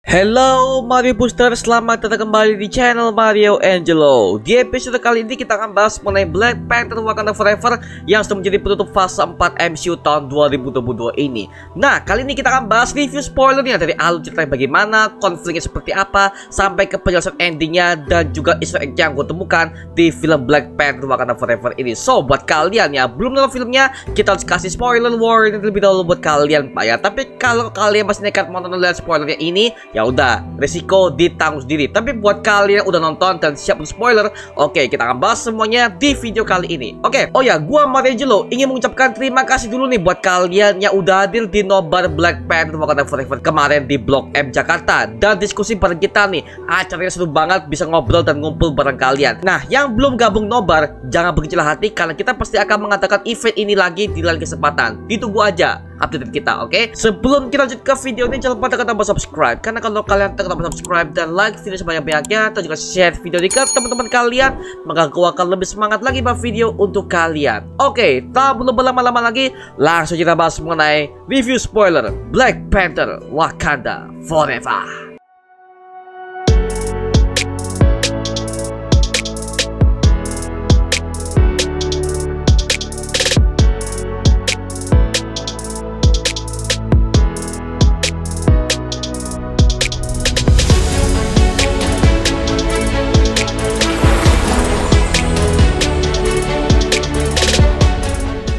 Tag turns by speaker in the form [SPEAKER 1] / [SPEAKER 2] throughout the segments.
[SPEAKER 1] Hello Mario Booster, selamat datang kembali di channel Mario Angelo. Di episode kali ini kita akan bahas mengenai Black Panther Wakanda Forever yang sudah menjadi penutup fase 4 MCU tahun 2022 ini. Nah, kali ini kita akan bahas review spoilernya dari alur ceritanya bagaimana, konfliknya seperti apa, sampai ke penjelasan endingnya dan juga easter egg yang gue temukan di film Black Panther Wakanda Forever ini. So, buat kalian ya belum nonton filmnya, kita harus kasih spoiler warning terlebih dahulu buat kalian Pak ya. Tapi kalau kalian masih nekat mau nonton spoilernya ini, ya udah, resiko ditanggung sendiri. Tapi buat kalian yang udah nonton dan siap untuk spoiler, oke, kita akan bahas semuanya di video kali ini. Oke, oh ya, gua Mario Angelo ingin mengucapkan terima kasih dulu nih buat kalian yang udah hadir di nobar Black Panther Wakanda Forever kemarin di Blok M Jakarta dan diskusi bareng kita nih. Acaranya seru banget, bisa ngobrol dan ngumpul bareng kalian. Nah, yang belum gabung nobar, jangan berkecil hati karena kita pasti akan mengadakan event ini lagi di lain kesempatan. Ditunggu aja update kita, oke? Sebelum kita lanjut ke video ini, jangan lupa tekan tombol subscribe, karena kalau kalian tekan tombol subscribe dan like video sebanyak-banyaknya dan juga share video ini ke teman-teman kalian, maka aku akan lebih semangat lagi buat video untuk kalian. Oke, tak perlu berlama-lama lagi, langsung kita bahas mengenai review spoiler Black Panther Wakanda Forever.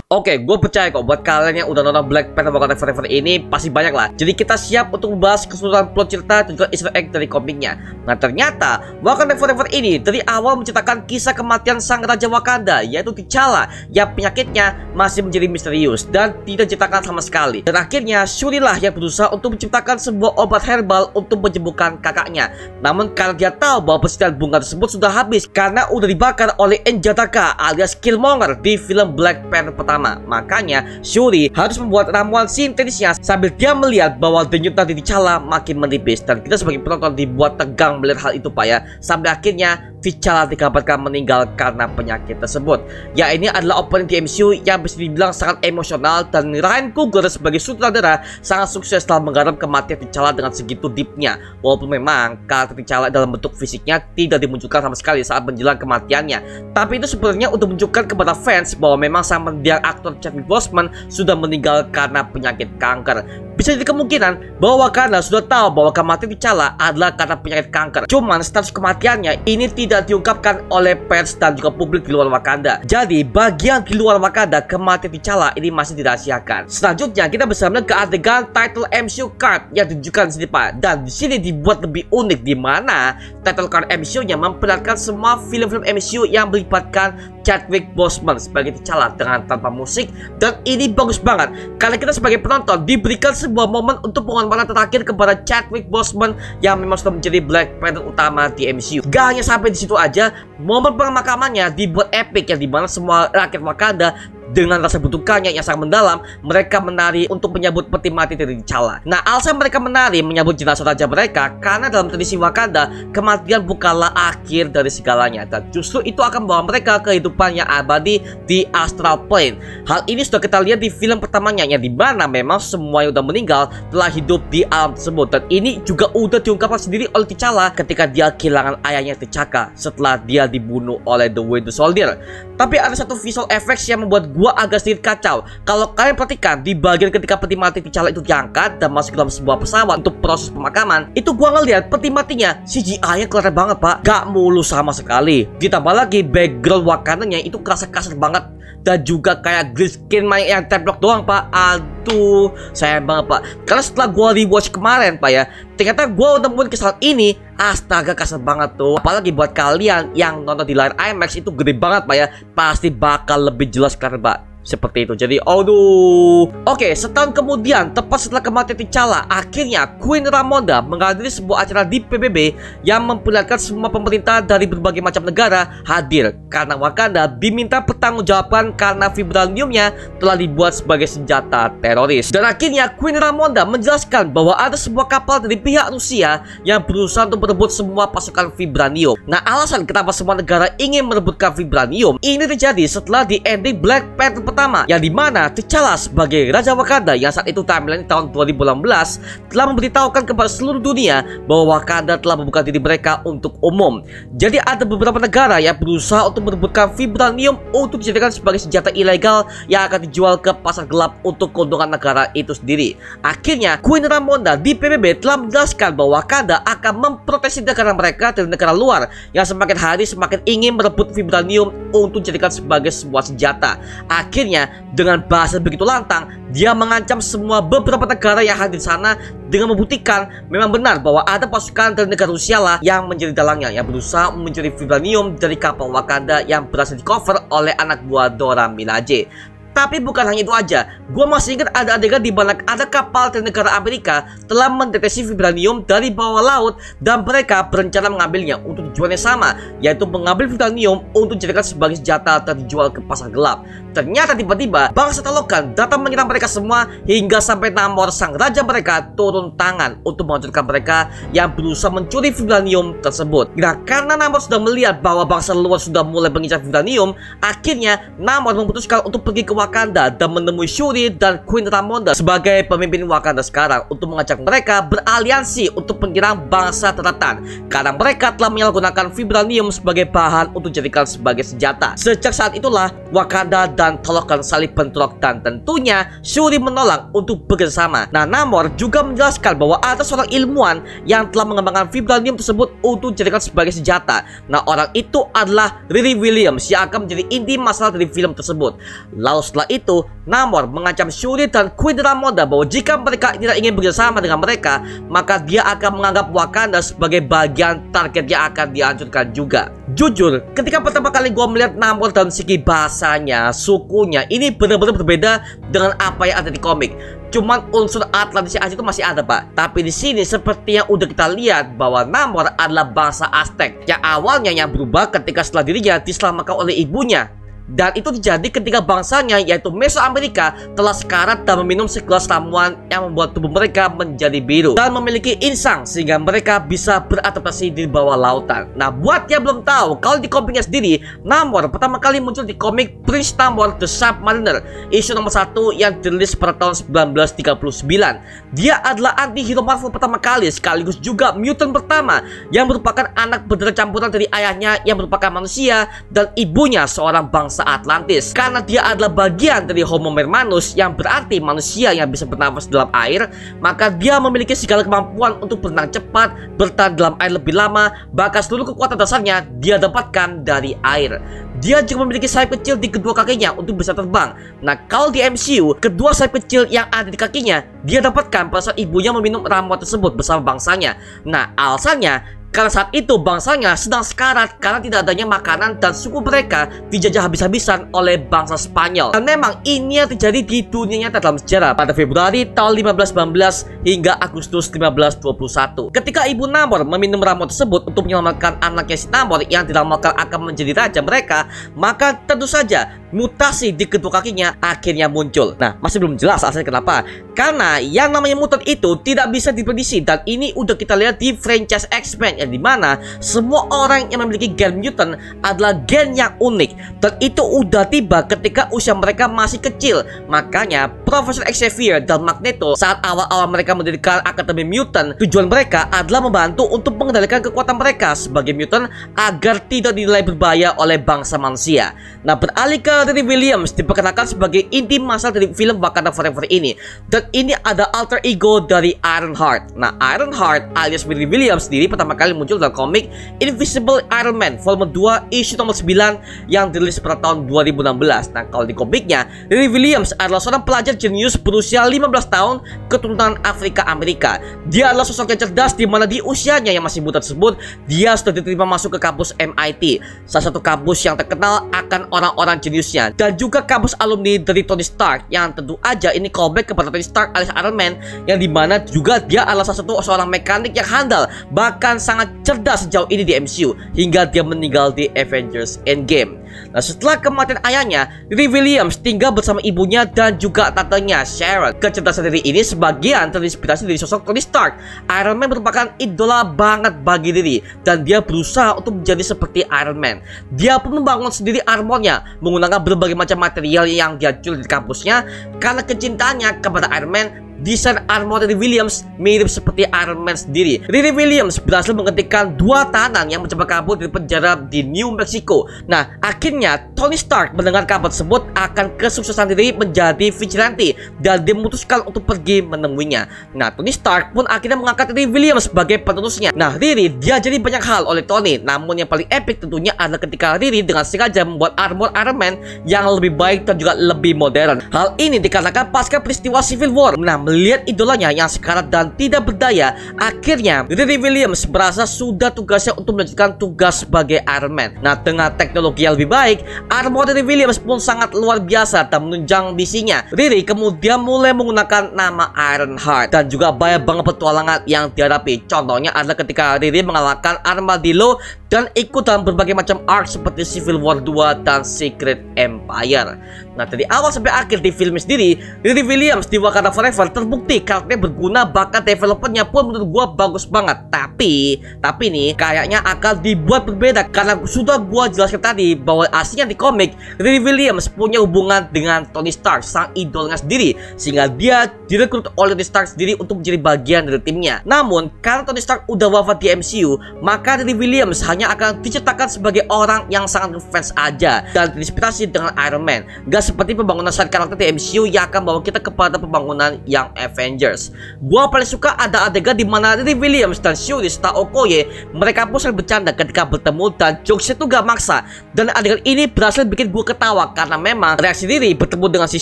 [SPEAKER 1] Oke, gue percaya kok buat kalian yang udah nonton Black Panther Wakanda Forever ini pasti banyak lah. Jadi kita siap untuk membahas keseluruhan plot cerita dan juga easter egg dari komiknya. Nah, ternyata Wakanda Forever ini dari awal menceritakan kisah kematian sang Raja Wakanda, yaitu T'Challa, yang penyakitnya masih menjadi misterius dan tidak diceritakan sama sekali. Dan akhirnya Shuri lah yang berusaha untuk menciptakan sebuah obat herbal untuk menyembuhkan kakaknya. Namun karena dia tahu bahwa persediaan bunga tersebut sudah habis karena udah dibakar oleh N'Jataka alias Killmonger di film Black Panther pertama, makanya Shuri harus membuat ramuan sintetisnya sambil dia melihat bahwa denyut nadi T'Challa makin menipis. Dan kita sebagai penonton dibuat tegang melihat hal itu Pak ya. Sampai akhirnya T'Challa dikabarkan meninggal karena penyakit tersebut. Ya, ini adalah opening di MCU yang bisa dibilang sangat emosional, dan Ryan Coogler sebagai sutradara sangat sukses dalam menggarap kematian T'Challa dengan segitu deepnya. Walaupun memang karakter T'Challa dalam bentuk fisiknya tidak dimunculkan sama sekali saat menjelang kematiannya, tapi itu sebenarnya untuk menunjukkan kepada fans bahwa memang sang mendiang aktor Chadwick Boseman sudah meninggal karena penyakit kanker. Bisa jadi kemungkinan bahwa Wakanda sudah tahu bahwa kematian T'Challa adalah karena penyakit kanker. Cuman status kematiannya ini tidak diungkapkan oleh pers dan juga publik di luar Wakanda. Jadi bagian di luar Wakanda kematian T'Challa ini masih dirahasiakan. Selanjutnya kita bisa melihat ke adegan title MCU card yang ditunjukkan di sini Pak. Dan di sini dibuat lebih unik, di mana title card MCU-nya memperlihatkan semua film-film MCU yang melibatkan Chadwick Boseman sebagai T'Challa dengan tanpa musik. Dan ini bagus banget karena kita sebagai penonton diberikan sebuah momen untuk pengorbanan terakhir kepada Chadwick Boseman yang memang sudah menjadi Black Panther utama di MCU. Gak hanya sampai di situ aja, momen pemakamannya dibuat epic yang dimana semua rakyat Wakanda dengan rasa butuhkannya yang sangat mendalam, mereka menari untuk menyambut peti mati dari T'Challa. Nah, alasan mereka menari menyambut jenazah raja mereka karena dalam tradisi Wakanda, kematian bukanlah akhir dari segalanya, dan justru itu akan membawa mereka ke kehidupan yang abadi di astral plane. Hal ini sudah kita lihat di film pertamanya, yang dimana memang semua yang sudah meninggal telah hidup di alam tersebut. Dan ini juga udah diungkapkan sendiri oleh T'Challa ketika dia kehilangan ayahnya T'Chaka setelah dia dibunuh oleh The Winter Soldier. Tapi ada satu visual effects yang membuat gua agak sedikit kacau. Kalau kalian perhatikan di bagian ketika peti mati T'Challa itu diangkat dan masuk ke dalam sebuah pesawat untuk proses pemakaman, itu gua ngeliat peti matinya CGI-nya kelihatan banget Pak, gak mulus sama sekali. Ditambah lagi background Wakandanya itu kerasa kasar banget dan juga kayak green screen main yang templok doang Pak. Aduh, sayang banget Pak. Karena setelah gua rewatch kemarin Pak ya, ternyata gua nemuin kesalahan ini. Astaga, kasar banget tuh. Apalagi buat kalian yang nonton di layar IMAX itu gede banget Pak ya, pasti bakal lebih jelas kelihatan Pak. Seperti itu. Jadi aduh. Oke, setahun kemudian, tepat setelah kematian T'Challa, akhirnya Queen Ramonda menghadiri sebuah acara di PBB yang memperlihatkan semua pemerintah dari berbagai macam negara hadir karena Wakanda diminta pertanggungjawaban karena vibraniumnya telah dibuat sebagai senjata teroris. Dan akhirnya Queen Ramonda menjelaskan bahwa ada sebuah kapal dari pihak Rusia yang berusaha untuk merebut semua pasukan vibranium. Nah, alasan kenapa semua negara ingin merebutkan vibranium ini terjadi setelah di ending Black Panther pertama, yang dimana T'Challa sebagai Raja Wakanda yang saat itu timeline tahun 2016 telah memberitahukan kepada seluruh dunia bahwa Wakanda telah membuka diri mereka untuk umum. Jadi ada beberapa negara yang berusaha untuk merebutkan vibranium untuk dijadikan sebagai senjata ilegal yang akan dijual ke pasar gelap untuk keuntungan negara itu sendiri. Akhirnya Queen Ramonda di PBB telah menjelaskan bahwa Wakanda akan memproteksi negara mereka dari negara luar yang semakin hari semakin ingin merebut vibranium untuk dijadikan sebagai sebuah senjata. Akhirnya dengan bahasa begitu lantang, dia mengancam semua beberapa negara yang hadir di sana dengan membuktikan memang benar bahwa ada pasukan dari negara Rusia lah yang menjadi dalangnya, yang berusaha mencuri vibranium dari kapal Wakanda yang berhasil di cover oleh anak buah Dora Milaje. Tapi bukan hanya itu aja, gue masih ingat ada adegan di mana ada kapal dari negara Amerika telah mendeteksi vibranium dari bawah laut dan mereka berencana mengambilnya untuk tujuan yang sama, yaitu mengambil vibranium untuk dijadikan sebagai senjata dan dijual ke pasar gelap. Ternyata tiba-tiba bangsa Talokan datang menyerang mereka semua hingga sampai Namor sang raja mereka turun tangan untuk menghancurkan mereka yang berusaha mencuri vibranium tersebut. Nah, karena Namor sudah melihat bahwa bangsa luar sudah mulai mengincar vibranium, akhirnya Namor memutuskan untuk pergi ke Wakanda dan menemui Shuri dan Queen Ramonda sebagai pemimpin Wakanda sekarang untuk mengajak mereka beraliansi untuk menyerang bangsa Teratan karena mereka telah menyalahgunakan vibranium sebagai bahan untuk dijadikan sebagai senjata. Sejak saat itulah Wakanda dan Talokan saling bentrok dan tentunya Shuri menolak untuk bekerjasama. Nah, Namor juga menjelaskan bahwa ada seorang ilmuwan yang telah mengembangkan vibranium tersebut untuk dijadikan sebagai senjata. Nah, orang itu adalah Riri Williams yang akan menjadi inti masalah dari film tersebut. Lalu setelah itu, Namor mengancam Shuri dan Queen Ramonda bahwa jika mereka tidak ingin bekerjasama dengan mereka, maka dia akan menganggap Wakanda sebagai bagian target yang akan dihancurkan juga. Jujur, ketika pertama kali gue melihat Namor dan segi bahasanya, sukunya, ini benar-benar berbeda dengan apa yang ada di komik. Cuman unsur Atlantis aja itu masih ada, Pak. Tapi di sini seperti yang udah kita lihat bahwa Namor adalah bangsa Aztec yang awalnya yang berubah ketika setelah dirinya diselamatkan oleh ibunya. Dan itu terjadi ketika bangsanya yaitu Mesoamerika telah sekarat dan meminum segelas ramuan yang membuat tubuh mereka menjadi biru dan memiliki insang sehingga mereka bisa beradaptasi di bawah lautan. Nah, buat yang belum tahu, kalau di komiknya sendiri, Namor pertama kali muncul di komik Prince Namor The Submariner isu nomor 1 yang dirilis pada tahun 1939. Dia adalah anti-hero Marvel pertama kali sekaligus juga mutant pertama yang merupakan anak berdarah campuran dari ayahnya yang merupakan manusia dan ibunya seorang bangsa Atlantis. Karena dia adalah bagian dari Homo Mermanus yang berarti manusia yang bisa bernafas dalam air, maka dia memiliki segala kemampuan untuk berenang cepat, bertahan dalam air lebih lama, bahkan seluruh kekuatan dasarnya dia dapatkan dari air. Dia juga memiliki sayap kecil di kedua kakinya untuk bisa terbang. Nah, kalau di MCU, kedua sayap kecil yang ada di kakinya dia dapatkan pada saat ibunya meminum ramuan tersebut bersama bangsanya. Nah, alasannya karena saat itu bangsanya sedang sekarat karena tidak adanya makanan dan suku mereka dijajah habis-habisan oleh bangsa Spanyol. Dan memang ini yang terjadi di dunia nyata dalam sejarah pada Februari tahun 1519 hingga Agustus 1521. Ketika ibu Namor meminum ramuan tersebut untuk menyelamatkan anaknya si Namor yang diramalkan akan menjadi raja mereka, maka tentu saja mutasi di kedua kakinya akhirnya muncul. Nah, masih belum jelas alasannya kenapa. Karena yang namanya mutant itu tidak bisa diprediksi dan ini udah kita lihat di franchise X-Men yang dimana semua orang yang memiliki gen mutant adalah gen yang unik dan itu udah tiba ketika usia mereka masih kecil. Makanya Profesor Xavier dan Magneto saat awal-awal mereka mendirikan Akademi Mutant, tujuan mereka adalah membantu untuk mengendalikan kekuatan mereka sebagai mutant agar tidak dinilai berbahaya oleh bangsa manusia. Nah, beralih ke Riri Williams diperkenalkan sebagai inti masalah dari film Wakanda Forever ini, dan ini ada alter ego dari Ironheart. Nah, Ironheart alias Riri Williams sendiri pertama kali muncul dalam komik Invisible Iron Man volume 2 issue nomor 9 yang dirilis pada tahun 2016. Nah, kalau di komiknya, Riri Williams adalah seorang pelajar jenius berusia 15 tahun keturunan Afrika Amerika. Dia adalah sosok yang cerdas di mana di usianya yang masih muda tersebut dia sudah diterima masuk ke kampus MIT, salah satu kampus yang terkenal akan orang-orang jeniusnya, dan juga kampus alumni dari Tony Stark yang tentu aja ini callback kepada Tony Stark alias Iron Man yang dimana juga dia adalah salah satu seorang mekanik yang handal bahkan sangat sangat cerdas sejauh ini di MCU hingga dia meninggal di Avengers Endgame. Nah, setelah kematian ayahnya, Riri Williams tinggal bersama ibunya dan juga tantenya Sharon. Kecerdasan Riri ini sebagian terinspirasi dari sosok Tony Stark. Iron Man merupakan idola banget bagi Riri dan dia berusaha untuk menjadi seperti Iron Man. Dia pun membangun sendiri armornya menggunakan berbagai macam material yang dia curi di kampusnya. Karena kecintaannya kepada Iron Man, desain armor Riri Williams mirip seperti Iron Man sendiri. Riri Williams berhasil menghentikan 2 tahanan yang mencoba kabur dari penjara di New Mexico. Nah, akhirnya Tony Stark mendengar kabar tersebut akan kesuksesan Riri menjadi vigilante dan dia memutuskan untuk pergi menemuinya. Nah, Tony Stark pun akhirnya mengangkat Riri Williams sebagai penerusnya. Nah, Riri diajari banyak hal oleh Tony, namun yang paling epic tentunya adalah ketika Riri dengan sengaja membuat armor Iron Man yang lebih baik dan juga lebih modern. Hal ini dikarenakan pasca peristiwa Civil War. Nah, melihat idolanya yang sekarat dan tidak berdaya, akhirnya Riri Williams merasa sudah tugasnya untuk melanjutkan tugas sebagai Iron Man. Nah, dengan teknologi yang lebih baik, armor Riri Williams pun sangat luar biasa dan menunjang misinya. Riri kemudian mulai menggunakan nama Ironheart dan juga banyak banget petualangan yang dihadapi. Contohnya adalah ketika Riri mengalahkan Armadillo dan ikut dalam berbagai macam arc seperti Civil War 2 dan Secret Empire. Nah, dari awal sampai akhir di film sendiri, Riri Williams di Wakanda Forever terbukti karakternya berguna, bahkan developernya pun menurut gua bagus banget. Tapi nih kayaknya akan dibuat berbeda karena sudah gua jelaskan tadi bahwa aslinya di komik Riri Williams punya hubungan dengan Tony Stark, sang idolnya sendiri, sehingga dia direkrut oleh Tony Stark sendiri untuk menjadi bagian dari timnya. Namun karena Tony Stark udah wafat di MCU, maka Riri Williams hanya akan diceritakan sebagai orang yang sangat ngefans aja dan terinspirasi dengan Iron Man. Gak seperti pembangunan side karakter di MCU yang akan bawa kita kepada pembangunan yang Avengers. Gua paling suka ada adegan di mana Riri Williams dan Shuri serta Okoye mereka pun saling bercanda ketika bertemu dan jokesnya tuh gak maksa. Dan adegan ini berhasil bikin gua ketawa karena memang reaksi Riri bertemu dengan si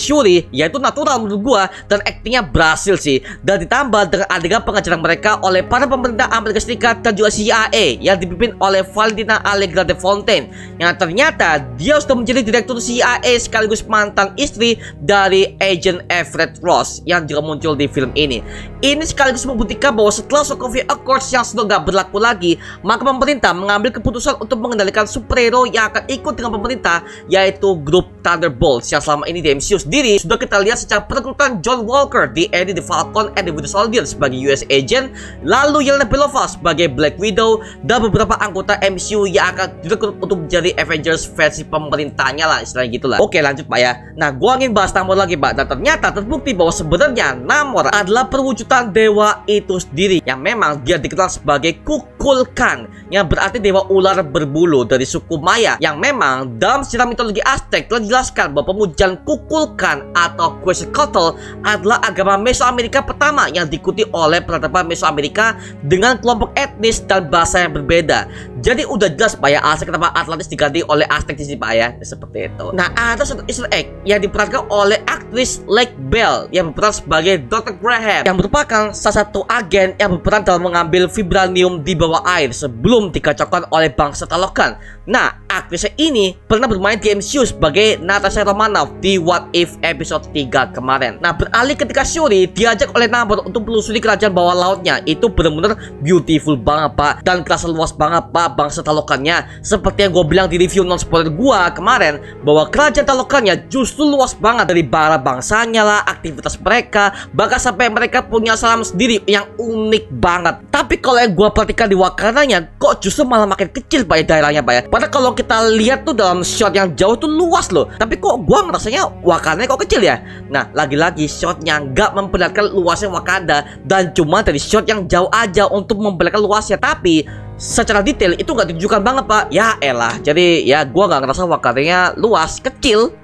[SPEAKER 1] Shuri yaitu natural menurut gua dan aktingnya berhasil sih. Dan ditambah dengan adegan pengajaran mereka oleh para pemerintah Amerika Serikat dan juga CIA yang dipimpin oleh Valentina Allegra de Fontaine yang ternyata dia sudah menjadi direktur CIA sekaligus mantan istri dari Agent Everett Ross yang juga muncul di film ini. Ini sekaligus membuktikan bahwa setelah Sokovia Accords yang sudah gak berlaku lagi, maka pemerintah mengambil keputusan untuk mengendalikan superhero yang akan ikut dengan pemerintah, yaitu grup Thunderbolts yang selama ini di MCU sendiri sudah kita lihat secara perekrutan John Walker di Eddie the Falcon and the Winter Soldier sebagai US Agent, lalu Yelena Belova sebagai Black Widow, dan beberapa anggota MCU yang akan direkrut untuk menjadi Avengers versi pemerintahnya lah, istilahnya gitulah. Oke, lanjut Pak ya. Nah, gua ingin bahas Namor lagi Pak, dan ternyata terbukti bahwa sebenarnya Namor adalah perwujudan dewa itu sendiri yang memang dia dikenal sebagai Kukulkan, yang berarti dewa ular berbulu dari suku Maya, yang memang dalam sejarah mitologi Aztec telah dijelaskan bahwa pemujaan Kukulkan atau Quetzalcoatl adalah agama Mesoamerika pertama yang diikuti oleh peradaban Mesoamerika dengan kelompok etnis dan bahasa yang berbeda. Jadi udah jelas Pak ya alasan kenapa Atlantis diganti oleh Aztec di sini Pak ya, seperti itu. Nah, ada satu Easter egg yang diperankan oleh aktris Lake Bell yang berperan sebagai Dr. Graham, yang merupakan salah satu agen yang berperan dalam mengambil vibranium di bawah air sebelum dikacaukan oleh bangsa Talokan. Nah, aktrisnya ini pernah bermain di MCU sebagai Natasha Romanoff di What If episode 3 kemarin. Nah, beralih ketika Shuri diajak oleh Namor untuk menelusuri kerajaan bawah lautnya, itu benar-benar beautiful banget Pak, dan kerasa luas banget Pak bangsa Talokannya. Seperti yang gue bilang di review non spoiler gua kemarin, bahwa kerajaan Talokannya justru luas banget, dari bara bangsanya lah, aktivitas mereka, bahkan sampai mereka punya salam sendiri yang unik banget. Tapi kalau yang gue perhatikan di Wakandanya, kok justru malah makin kecil Pak ya daerahnya Pak ya. Padahal kalau kita lihat tuh dalam shot yang jauh tuh luas loh, tapi kok gue ngerasanya Wakandanya kok kecil ya. Nah, lagi-lagi shotnya nggak memperlihatkan luasnya Wakanda, dan cuma dari shot yang jauh aja untuk memperlihatkan luasnya, tapi secara detail itu nggak ditunjukkan banget Pak. Ya elah, jadi ya gue nggak ngerasa Wakandanya luas, kecil,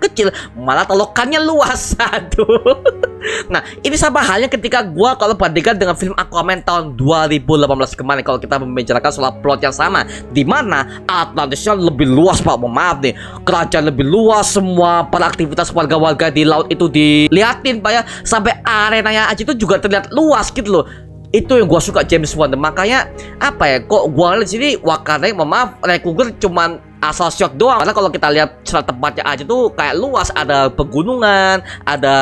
[SPEAKER 1] malah Talokannya luas. Aduh. Nah, ini sama halnya ketika gue kalau bandingkan dengan film Aquaman tahun 2018 kemarin, kalau kita membicarakan soal plot yang sama, di mana Atlantisnya lebih luas Pak. Maaf nih, kerajaan lebih luas, semua para aktivitas warga-warga di laut itu diliatin Pak ya, sampai arenanya aja itu juga terlihat luas gitu loh. Itu yang gue suka James Wan. Makanya apa ya, kok gue lihat sini Wakanda, maaf, Ray Cougar cuman asal shot doang. Karena kalau kita lihat secara tempatnya aja tuh kayak luas, ada pegunungan, ada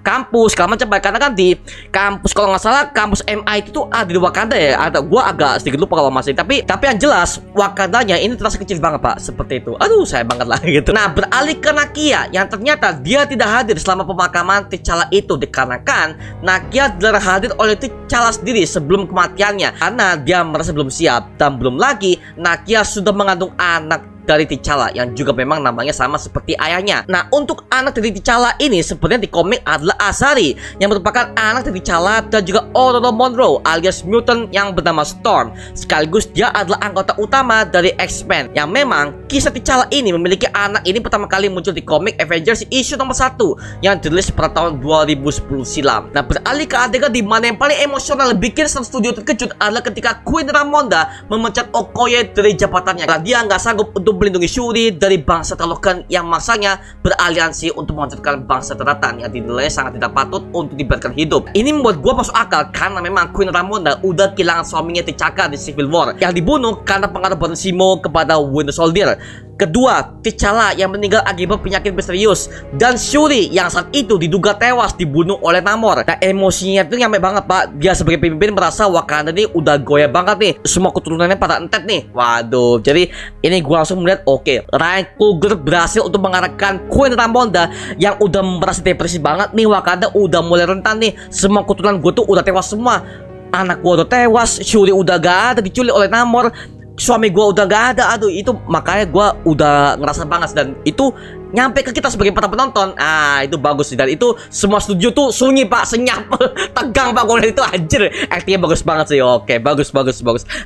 [SPEAKER 1] kampus, segala macam. Karena kan di kampus, kalau nggak salah kampus MIT itu ada di Wakanda ya. Ada, gua agak sedikit lupa kalau masih. Tapi yang jelas Wakandanya ini terasa kecil banget Pak, seperti itu. Aduh, saya banget lah gitu. Nah, beralih ke Nakia yang ternyata dia tidak hadir selama pemakaman T'Challa itu, dikarenakan Nakia dilarang hadir oleh T'Challa sendiri sebelum kematiannya karena dia merasa belum siap. Dan belum lagi Nakia sudah mengandung anak dari T'Challa yang juga memang namanya sama seperti ayahnya. Nah, untuk anak dari T'Challa ini sebenarnya di komik adalah Azari yang merupakan anak dari T'Challa dan juga Ororo Monroe alias mutant yang bernama Storm. Sekaligus dia adalah anggota utama dari X-Men yang memang kisah T'Challa ini memiliki anak ini pertama kali muncul di komik Avengers issue nomor 1 yang dirilis pada tahun 2010 silam. Nah, beralih ke adegan di mana yang paling emosional bikin studio terkejut adalah ketika Queen Ramonda memecat Okoye dari jabatannya karena dia nggak sanggup untuk melindungi Shuri dari bangsa Talokan yang maksanya beraliansi untuk menghancurkan bangsa Daratan yang dinilai sangat tidak patut untuk dibiarkan hidup. Ini membuat gua masuk akal karena memang Queen Ramonda udah kehilangan suaminya T'Chaka di Civil War yang dibunuh karena pengaruh Baron Zemo kepada Winter Soldier. Kedua, T'Challa yang meninggal akibat penyakit misterius dan Shuri yang saat itu diduga tewas dibunuh oleh Namor. Nah, emosinya itu nyampe banget Pak. Dia sebagai pemimpin merasa Wakanda nih udah goyah banget nih, semua keturunannya pada entet nih. Waduh, jadi ini gua langsung melihat oke, Ryan Coogler berhasil untuk mengarahkan Queen Ramonda yang udah merasa depresi banget nih. Wakanda udah mulai rentan nih, semua keturunan gue tuh udah tewas semua. Anak gua udah tewas, Shuri udah gak ada, diculik oleh Namor, suami gue udah gak ada. Aduh, itu makanya gue udah ngerasa banget dan itu nyampe ke kita sebagai para penonton. Ah, itu bagus sih. Dan itu semua studio tuh sunyi Pak, senyap. Tegang Pak kalau itu, anjir. Actingnya bagus banget sih. Oke, bagus.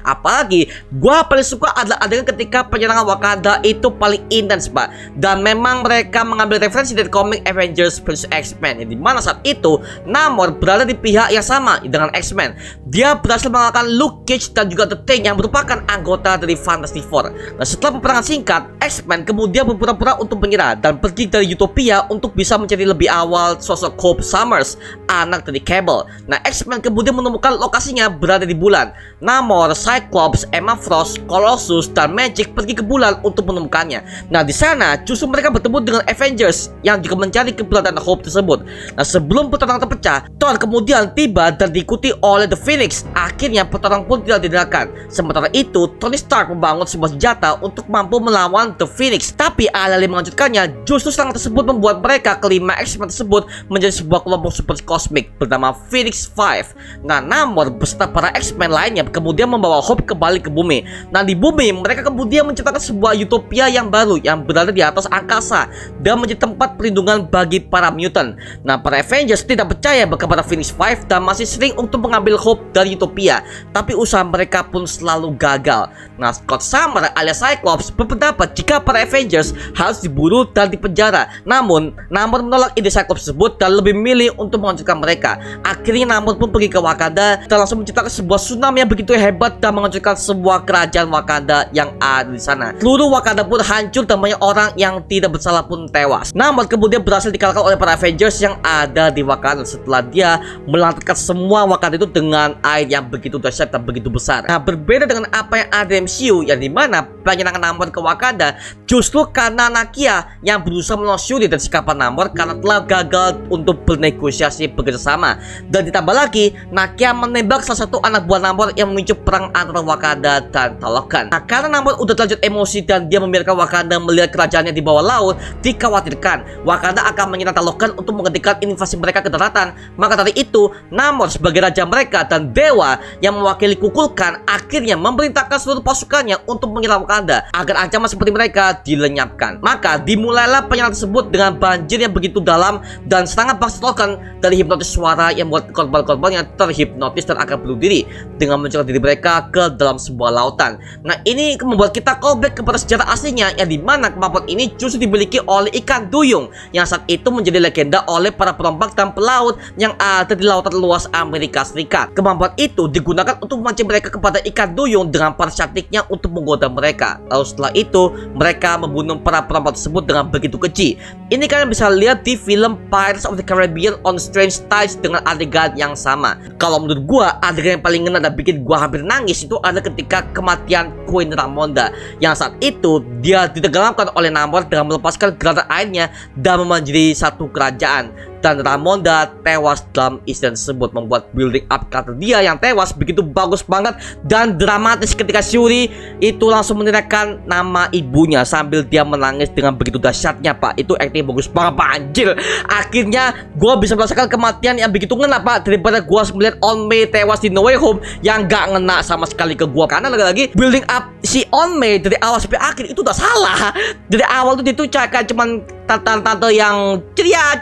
[SPEAKER 1] Apalagi gue paling suka adalah adegan ketika penyerangan Wakanda itu paling intens Pak. Dan memang mereka mengambil referensi dari komik Avengers vs X-Men, di mana saat itu Namor berada di pihak yang sama dengan X-Men. Dia berhasil mengalahkan Luke Cage dan juga The Thing yang merupakan anggota dari Fantastic Four. Nah, setelah peperangan singkat, X-Men kemudian berpura-pura untuk menyerah dan pergi dari Utopia untuk bisa mencari lebih awal sosok Hope Summers, anak dari Cable. Nah, X-Men kemudian menemukan lokasinya berada di bulan. Namor, Cyclops, Emma Frost, Colossus, dan Magik pergi ke bulan untuk menemukannya. Nah, di sana justru mereka bertemu dengan Avengers yang juga mencari keberadaan Hope tersebut. Nah, sebelum pertarungan terpecah, Thor kemudian tiba dan diikuti oleh The Phoenix. Akhirnya pertarungan pun tidak diadakan. Sementara itu, Tony Stark membangun sebuah senjata untuk mampu melawan The Phoenix. Tapi alih-alih melanjutkannya, justru serangan tersebut membuat mereka kelima X-Men tersebut menjadi sebuah kelompok super kosmik bernama Phoenix Five. Nah, Namor beserta para X-Men lainnya kemudian membawa Hope kembali ke bumi. Nah, di bumi mereka kemudian menciptakan sebuah utopia yang baru yang berada di atas angkasa dan menjadi tempat perlindungan bagi para mutant. Nah, para Avengers tidak percaya kepada Phoenix Five dan masih sering untuk mengambil Hope dari utopia. Tapi usaha mereka pun selalu gagal. Nah, Scott Summers alias Cyclops berpendapat jika para Avengers harus diburu dan dipenjara. Namun, Namor menolak ide Cyclops tersebut dan lebih memilih untuk menghancurkan mereka. Akhirnya Namor pun pergi ke Wakanda dan langsung menciptakan sebuah tsunami yang begitu hebat dan menghancurkan sebuah kerajaan Wakanda yang ada di sana. Seluruh Wakanda pun hancur dan banyak orang yang tidak bersalah pun tewas. Namor kemudian berhasil dikalahkan oleh para Avengers yang ada di Wakanda setelah dia melantarkan semua Wakanda itu dengan air yang begitu dahsyat dan begitu besar. Nah, berbeda dengan apa yang ada di MCU yang dimana penyerangan Namor ke Wakanda justru karena Nakia yang berusaha melawan Shuri dan sikapan Namor karena telah gagal untuk bernegosiasi bekerjasama. Dan ditambah lagi, Nakia menembak salah satu anak buah Namor yang memicu perang antara Wakanda dan Talokan. Nah, karena Namor udah terlanjur emosi dan dia membiarkan Wakanda melihat kerajaannya di bawah laut, dikhawatirkan Wakanda akan menyerang Talokan untuk menghentikan invasi mereka ke daratan. Maka dari itu, Namor sebagai raja mereka dan dewa yang mewakili Kukulkan akhirnya memerintahkan seluruh pasukannya untuk menyerang Wakanda agar ancaman seperti mereka dilenyapkan. Maka dimulailah penyerangan tersebut dengan banjir yang begitu dalam dan serangan bangsa Talokan dari hipnotis suara yang membuat korban-korban yang terhipnotis dan akan bunuh diri dengan mencurahkan diri mereka ke dalam sebuah lautan. Nah, ini membuat kita callback kepada sejarah aslinya yang dimana kemampuan ini justru dimiliki oleh ikan duyung yang saat itu menjadi legenda oleh para perompak dan pelaut yang ada di lautan luas Amerika Serikat. Kemampuan itu digunakan untuk memancing mereka kepada ikan duyung dengan para cantiknya untuk menggoda mereka. Lalu setelah itu mereka membunuh para perompak tersebut dengan dengan begitu keji. Ini kalian bisa lihat di film Pirates of the Caribbean on Strange Tides dengan adegan yang sama. Kalau menurut gua, adegan yang paling ngena dan bikin gua hampir nangis itu ada ketika kematian Queen Ramonda, yang saat itu dia ditenggelamkan oleh Namor dengan melepaskan granat airnya dan memanjiri satu kerajaan. Dan Ramonda tewas dalam insiden tersebut, membuat building up karakter dia yang tewas begitu bagus banget dan dramatis ketika Shuri itu langsung meneriakkan nama ibunya sambil dia menangis dengan begitu dahsyatnya, Pak. Itu acting bagus banget, Pak, anjir. Akhirnya gue bisa merasakan kematian yang begitu ngena, Pak, daripada gue melihat On Mei tewas di No Way Home yang gak ngena sama sekali ke gue. Karena lagi-lagi building up si On Mei dari awal sampai akhir itu udah salah. Dari awal tuh itu cakap cuman tante-tante yang ceria,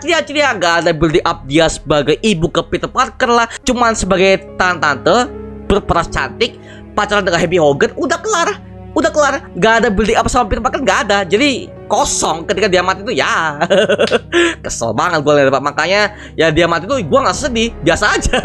[SPEAKER 1] gak ada building up dia sebagai ibu ke Peter Parker lah, cuman sebagai tante berperas cantik pacaran dengan Happy Hogan, udah kelar, gak ada building up sama Peter Parker, gak ada. Jadi kosong ketika dia mati itu ya. Kesel banget gue lihat, Pak. Makanya ya dia mati itu gue nggak sedih, biasa aja.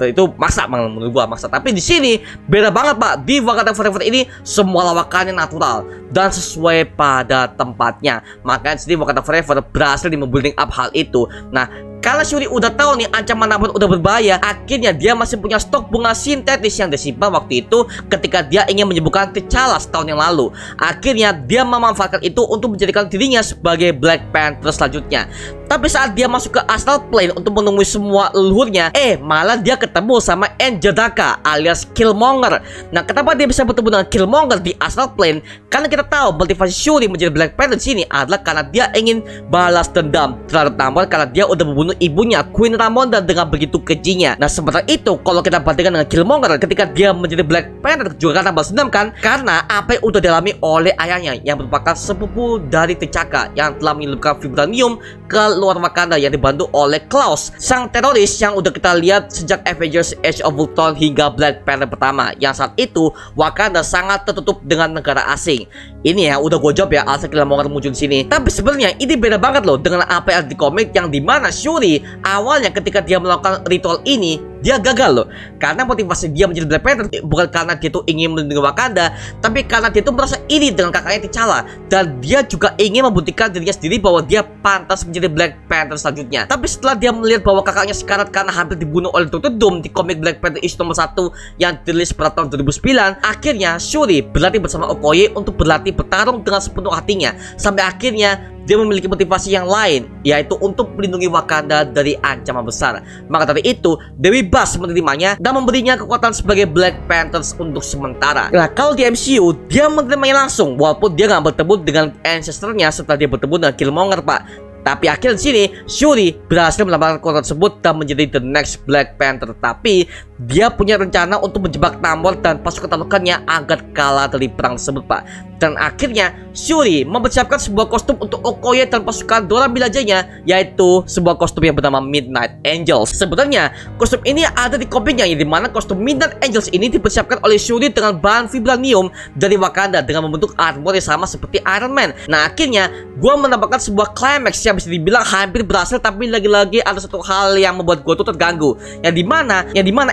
[SPEAKER 1] Itu maksa banget menurut gue, maksa. Tapi di sini beda banget, Pak. Di Wakanda Forever ini semua lawakannya natural dan sesuai pada tempatnya. Makanya sini Wakanda Forever berhasil di membuilding up hal itu. Nah, karena Shuri udah tahu nih ancaman Namor udah berbahaya, akhirnya dia masih punya stok bunga sintetis yang disimpan waktu itu ketika dia ingin menyembuhkan T'Challa setahun yang lalu. Akhirnya dia memanfaatkan itu untuk menjadikan dirinya sebagai Black Panther selanjutnya. Tapi saat dia masuk ke Astral Plane untuk menemui semua leluhurnya, malah dia ketemu sama N'Jadaka alias Killmonger. Nah, kenapa dia bisa bertemu dengan Killmonger di Astral Plane? Karena kita tahu motivasi Shuri menjadi Black Panther di sini adalah karena dia ingin balas dendam terhadap Namor karena dia udah membunuh ibunya Queen Ramonda dengan begitu kejinya. Nah, sementara itu kalau kita bandingkan dengan Killmonger ketika dia menjadi Black Panther juga karena balas dendam kan? Karena apa yang udah dialami oleh ayahnya yang merupakan sepupu dari T'Chaka yang telah menyelipkan vibranium ke luar Wakanda yang dibantu oleh Klaus, sang teroris yang udah kita lihat sejak Avengers Age of Ultron hingga Black Panther pertama, yang saat itu Wakanda sangat tertutup dengan negara asing. Ini ya udah gue jawab ya alasan Killmonger muncul di sini. Tapi sebenarnya ini beda banget loh dengan apa yang di komik yang dimana Shuri awalnya ketika dia melakukan ritual ini dia gagal loh. Karena motivasi dia menjadi Black Panther bukan karena dia tuh ingin melindungi Wakanda, tapi karena dia tuh merasa iri dengan kakaknya T'Challa dan dia juga ingin membuktikan dirinya sendiri bahwa dia pantas menjadi Black Panther selanjutnya. Tapi setelah dia melihat bahwa kakaknya sekarat karena hampir dibunuh oleh Dr. Doom di komik Black Panther issue nomor 1 yang dirilis pada tahun 2009, akhirnya Shuri berlatih bersama Okoye untuk berlatih bertarung dengan sepenuh hatinya sampai akhirnya dia memiliki motivasi yang lain, yaitu untuk melindungi Wakanda dari ancaman besar. Maka dari itu, Dewi Bass menerimanya dan memberinya kekuatan sebagai Black Panthers untuk sementara. Nah, kalau di MCU, dia menerimanya langsung, walaupun dia nggak bertemu dengan ancestor-nya setelah dia bertemu dengan Killmonger, Pak. Tapi akhirnya di sini Shuri berhasil mendapatkan kekuatan tersebut dan menjadi the next Black Panther. Tapi dia punya rencana untuk menjebak Namor dan pasukan talukannya agar kalah dari perang tersebut, Pak. Dan akhirnya Shuri mempersiapkan sebuah kostum untuk Okoye dan pasukan Dora Milajanya, yaitu sebuah kostum yang bernama Midnight Angels. Sebenarnya kostum ini ada di komiknya, yang dimana kostum Midnight Angels ini dipersiapkan oleh Shuri dengan bahan vibranium dari Wakanda dengan membentuk armor yang sama seperti Iron Man. Nah, akhirnya gue mendapatkan sebuah climax yang bisa dibilang hampir berhasil, tapi lagi-lagi ada satu hal yang membuat gue tuh terganggu, yang dimana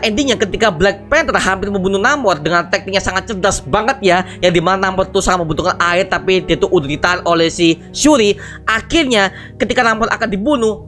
[SPEAKER 1] endingnya ketika Black Panther hampir membunuh Namor dengan tekniknya sangat cerdas banget ya, yang dimana Namor tuh sangat membutuhkan air tapi dia tuh udah ditahan oleh si Shuri. Akhirnya ketika Namor akan dibunuh,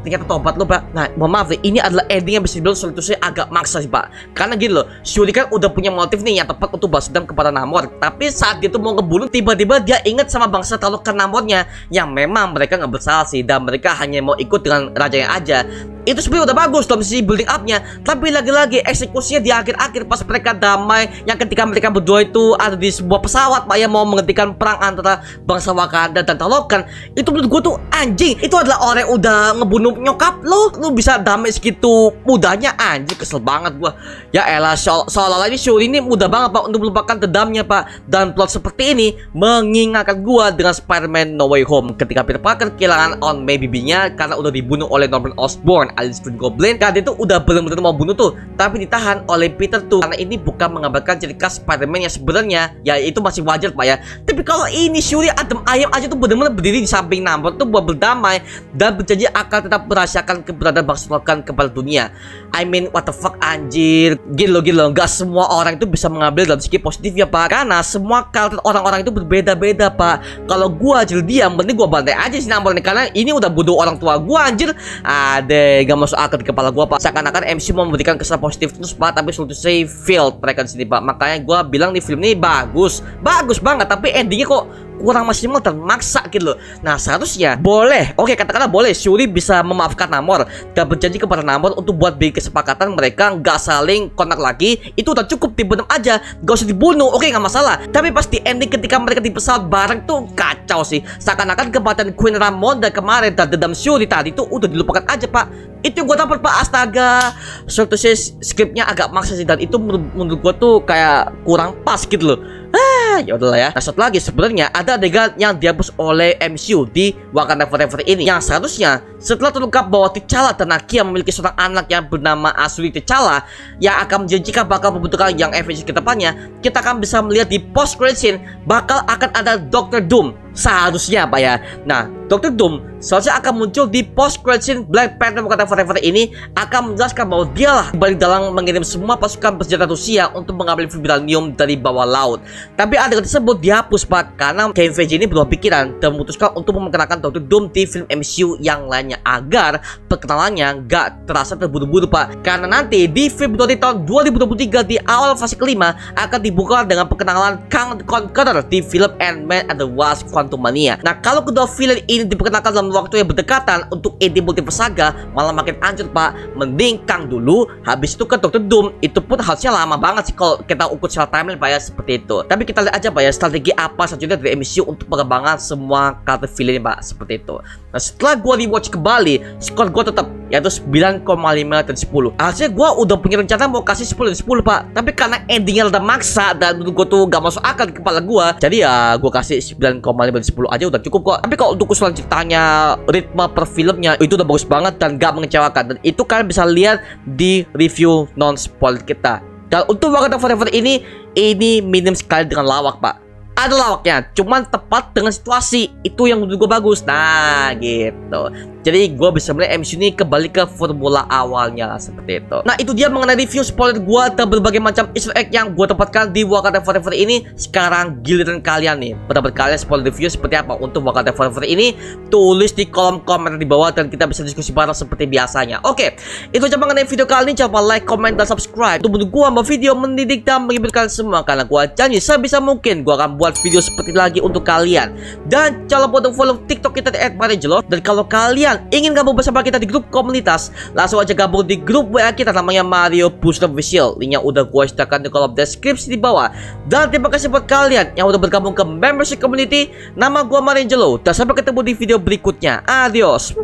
[SPEAKER 1] ternyata tobat loh, Pak. Nah, mohon maaf nih, ini adalah ending yang bisa dibilang solusinya agak maksa sih, Pak. Karena gini loh, Shuri kan udah punya motif nih yang tepat untuk balas dendam kepada Namor, tapi saat dia tuh mau ngebunuh, tiba-tiba dia ingat sama bangsa talukan Namornya yang memang mereka nggak bersalah sih, dan mereka hanya mau ikut dengan rajanya aja. Itu sebenarnya udah bagus dalam sisi building up-nya, tapi lagi-lagi eksekusinya di akhir-akhir pas mereka damai, yang ketika mereka berdua itu ada di sebuah pesawat, Pak, yang mau menghentikan perang antara bangsa Wakanda dan Talokan. Itu menurut gue tuh anjing, itu adalah orang yang udah ngebunuh nyokap lo, lu bisa damai segitu mudahnya, anjing. Kesel banget gue. Ya elah, seolah-olah ini Shuri ini mudah banget, Pak, untuk melupakan dendamnya, Pak. Dan plot seperti ini mengingatkan gue dengan Spider-Man No Way Home ketika Peter Parker kehilangan On Mei bibinya karena udah dibunuh oleh Norman Osborn. alias Green Goblin, karena dia tuh udah bener-bener mau bunuh tuh, tapi ditahan oleh Peter tuh. Karena ini bukan menggambarkan ciri khas Spider-Man yang sebenarnya, ya itu masih wajar Pak ya. Tapi kalau ini Shuri adem ayam aja tuh bener-bener berdiri di samping Namor tuh buat berdamai dan berjanji akan tetap merahasiakan keberadaan Bang Logan kepada dunia. I mean what the fuck anjir. Gila, gak semua orang itu bisa mengambil dalam segi positif ya Pak, karena semua karakter orang-orang itu berbeda-beda Pak. Kalau gua jadi diam, mending gua bantai aja si Namor nih, karena ini udah bunuh orang tua gua anjir. Gak masuk akal di kepala gua Pak. Seakan-akan MC mau memberikan kesan positif terus Pak, tapi selalu say failed mereka di sini Pak. Makanya gua bilang nih film ini bagus banget, tapi endingnya kok kurang maksimal dan maksa gitu loh. Nah seharusnya boleh, oke katakanlah boleh Shuri bisa memaafkan Namor dan berjanji kepada Namor untuk buat bikin kesepakatan mereka nggak saling kontak lagi. Itu udah cukup, dibunuh aja, gak usah dibunuh, oke nggak masalah. Tapi pasti ending ketika mereka di pesawat bareng tuh kacau sih. Seakan-akan kematian Queen Ramonda kemarin dan dendam Shuri tadi tuh udah dilupakan aja Pak. Itu gue dapat Pak, astaga. Suatu skripnya agak maksa sih, dan itu menurut gue tuh kayak kurang pas gitu loh. Ya udahlah ya. Nah satu lagi sebenarnya ada adegan yang dihapus oleh MCU di Wakanda Forever ini, yang seharusnya setelah terungkap bahwa T'Challa dan Nakia memiliki seorang anak yang bernama Asuri T'Challa yang akan menjanjikan bakal membutuhkan yang Avengers ke depannya, kita akan bisa melihat di post credit scene bakal akan ada Dr. Doom. Seharusnya Pak ya. Nah Dr. Doom seharusnya akan muncul di post credit scene Black Panther Wakanda Forever ini, akan menjelaskan bahwa dialah balik dalam mengirim semua pasukan bersenjata Rusia untuk mengambil vibranium dari bawah laut. Tapi adegan tersebut dihapus Pak, karena Kevin Feige ini berubah pikiran dan memutuskan untuk memperkenalkan Dr. Doom di film MCU yang lainnya agar perkenalannya gak terasa terburu-buru Pak. Karena nanti di Februari tahun 2023 di awal fase kelima akan dibuka dengan perkenalan Kang the Conqueror di film Ant-Man and the Wasp Quantumania. Nah kalau kedua villain ini diperkenalkan dalam waktu yang berdekatan untuk edi multiverse saga, malah makin hancur Pak. Mending Kang dulu, habis itu ke Dr. Doom. Itu pun harusnya lama banget sih kalau kita ukur secara timeline Pak ya, seperti itu. Tapi kita lihat aja Pak ya strategi apa selanjutnya dari MCU untuk pengembangan semua karakter villain Pak, seperti itu. Nah setelah gua rewatch kembali, skor gua tetap yaitu 9,5 dari 10. Harusnya gua udah punya rencana mau kasih 10 dari 10 Pak, tapi karena endingnya udah maksa dan menurut gua tuh gak masuk akal di kepala gua, jadi ya gua kasih 9,5 dari 10 aja udah cukup kok. Tapi kalau untuk usulan ceritanya, ritme per filmnya itu udah bagus banget dan gak mengecewakan, dan itu kalian bisa lihat di review non spoiler kita. Dan untuk Wakanda Forever ini minim sekali dengan lawak Pak. Ada lawaknya, cuman tepat dengan situasi. Itu yang menurut gue bagus. Nah gitu. Jadi gue bisa melihat MCU ini kembali ke formula awalnya, seperti itu. Nah itu dia mengenai review spoiler gue dan berbagai macam easter egg yang gue tempatkan di Wakanda Forever ini. Sekarang giliran kalian nih, pendapat kalian spoiler review seperti apa untuk Wakanda Forever ini? Tulis di kolom komentar di bawah dan kita bisa diskusi bareng seperti biasanya. Oke, itu aja mengenai video kali ini. Jangan lupa like, comment, dan subscribe untuk mendukung gue membuat video mendidik dan menghibur semua, karena gue janji sebisa mungkin gue akan buat video seperti lagi untuk kalian. Dan jangan lupa untuk follow TikTok kita di @marejelo. Dan kalau kalian ingin gabung bersama kita di grup komunitas, langsung aja gabung di grup WA kita namanya Mario Booster Official. Linknya udah gue sediakan di kolom deskripsi di bawah. Dan terima kasih buat kalian yang udah bergabung ke membership community. Nama gue Marejelo, dan sampai ketemu di video berikutnya. Adios.